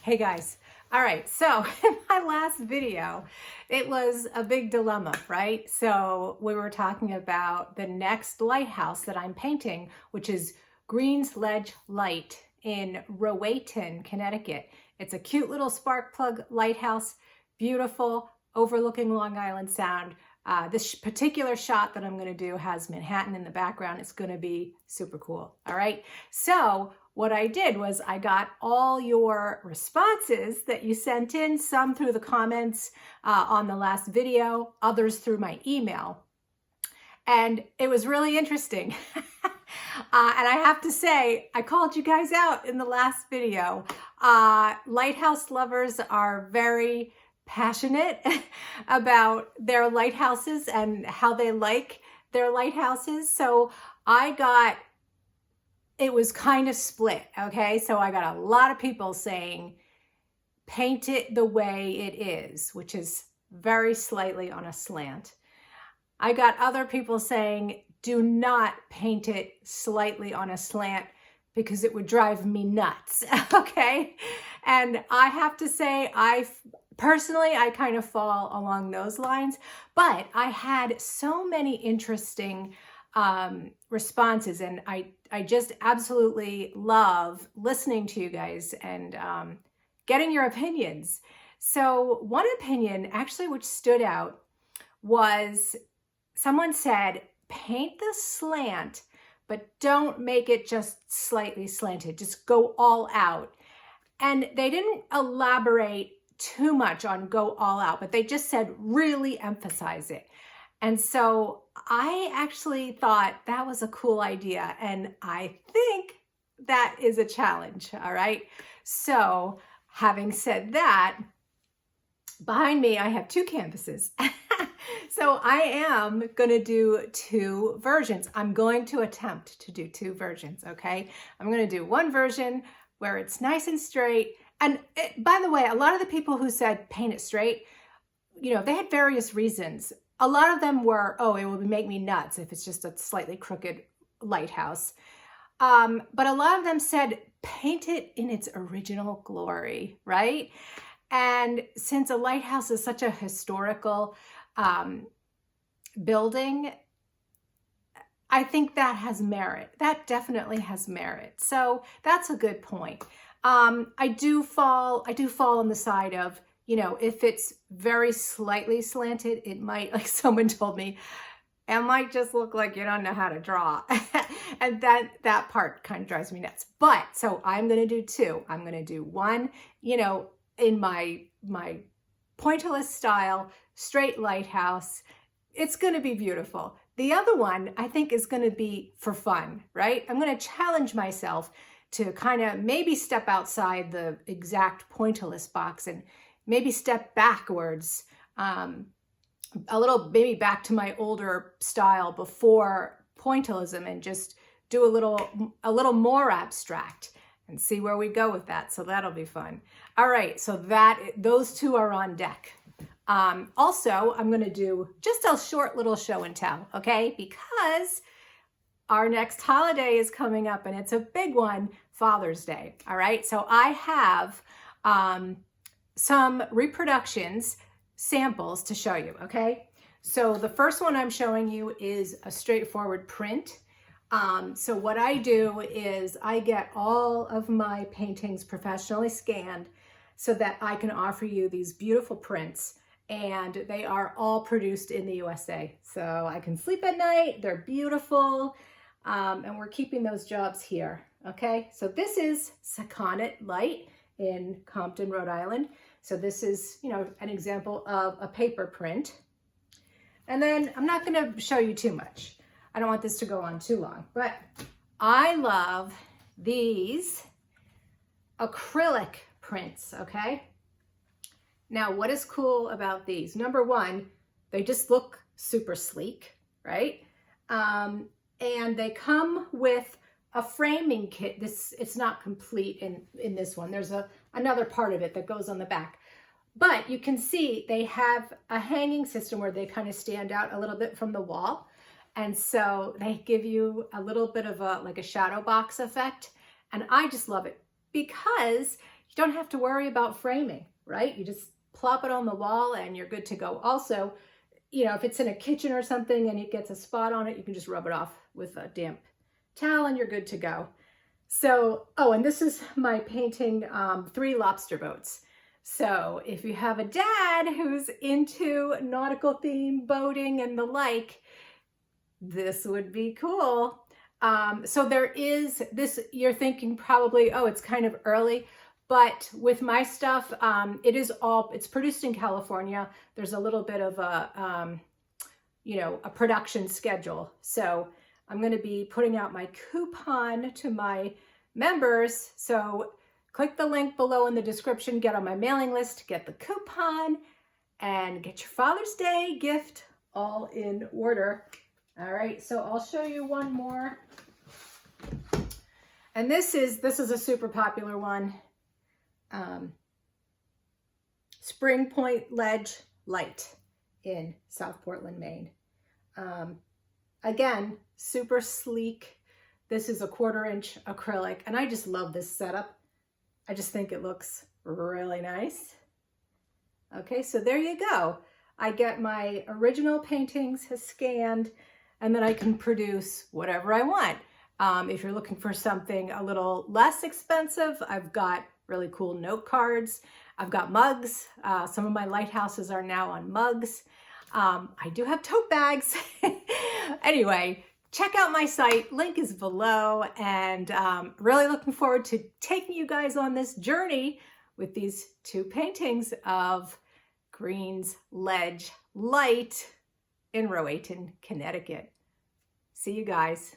Hey guys. All right, so in my last video, it was a big dilemma, right? So we were talking about the next lighthouse that I'm painting, which is Green's Ledge Light in Rowayton, Connecticut. It's a cute little spark plug lighthouse, beautiful, overlooking Long Island Sound. This particular shot that I'm going to do has Manhattan in the background. It's going to be super cool. All right. So what I did was I got all your responses that you sent in, some through the comments on the last video, others through my email. And it was really interesting. And I have to say, I called you guys out in the last video. Lighthouse lovers are very passionate about their lighthouses and how they like their lighthouses. So it was kind of split, okay? So I got a lot of people saying, paint it the way it is, which is very slightly on a slant. I got other people saying, do not paint it slightly on a slant because it would drive me nuts, okay? And I have to say, personally, I kind of fall along those lines, but I had so many interesting responses, and I just absolutely love listening to you guys and getting your opinions. So one opinion actually which stood out was someone said, paint the slant, but don't make it just slightly slanted, just go all out. And they didn't elaborate too much on go all out, but they just said really emphasize it. And so I actually thought that was a cool idea, and I think that is a challenge, all right? So having said that, behind me I have two canvases. So I am gonna do two versions. I'm going to attempt to do two versions, okay? I'm gonna do one version where it's nice and straight. And by the way, a lot of the people who said paint it straight, you know, they had various reasons. A lot of them were, oh, it would make me nuts if it's just a slightly crooked lighthouse. But a lot of them said, paint it in its original glory, right? And since a lighthouse is such a historical building, I think that has merit. That definitely has merit. So that's a good point. I do fall on the side of, you know, if it's very slightly slanted, it might, like someone told me, it might just look like you don't know how to draw. And that part kind of drives me nuts. But so I'm going to do two. I'm going to do one, you know, in my pointillist style, straight lighthouse. It's going to be beautiful. The other one I think is going to be for fun, right? I'm going to challenge myself to kind of maybe step outside the exact pointillist box and maybe step backwards, a little, maybe back to my older style before pointillism, and just do a little more abstract and see where we go with that. So that'll be fun. All right, so those two are on deck. Also, I'm going to do just a short little show and tell, okay? Because our next holiday is coming up, and it's a big one, Father's Day. All right, so I have some reproductions, samples to show you, okay? So the first one I'm showing you is a straightforward print. So what I do is I get all of my paintings professionally scanned so that I can offer you these beautiful prints, and they are all produced in the USA. So I can sleep at night, they're beautiful, and we're keeping those jobs here, okay? So this is Saconnet Light in Compton, Rhode Island. So this is, you know, an example of a paper print. And then I'm not going to show you too much. I don't want this to go on too long, but I love these acrylic prints, okay? Now, what is cool about these? Number one, they just look super sleek, right? And they come with a framing kit. It's not complete in this one. There's another part of it that goes on the back. But you can see they have a hanging system where they kind of stand out a little bit from the wall. And so they give you a little bit of like a shadow box effect. And I just love it because you don't have to worry about framing, right? You just plop it on the wall and you're good to go. Also, you know, if it's in a kitchen or something and it gets a spot on it, you can just rub it off with a damp towel and you're good to go. So, oh, and this is my painting 3 lobster boats. So if you have a dad who's into nautical theme boating and the like, this would be cool. So there is this, you're thinking probably, oh, it's kind of early, but with my stuff, it's produced in California. There's a little bit of a, you know, a production schedule. So I'm going to be putting out my coupon to my members. So click the link below in the description, get on my mailing list, get the coupon, and get your Father's Day gift all in order. All right, so I'll show you one more. And this is a super popular one. Spring Point Ledge Light in South Portland, Maine. Again, super sleek. This is a 1/4 inch acrylic, and I just love this setup. I just think it looks really nice. Okay, so there you go. I get my original paintings scanned, and then I can produce whatever I want. If you're looking for something a little less expensive, I've got really cool note cards. I've got mugs. Some of my lighthouses are now on mugs. I do have tote bags. Anyway, check out my site. Link is below. And really looking forward to taking you guys on this journey with these 2 paintings of Green's Ledge Light in Rowayton, Connecticut. See you guys.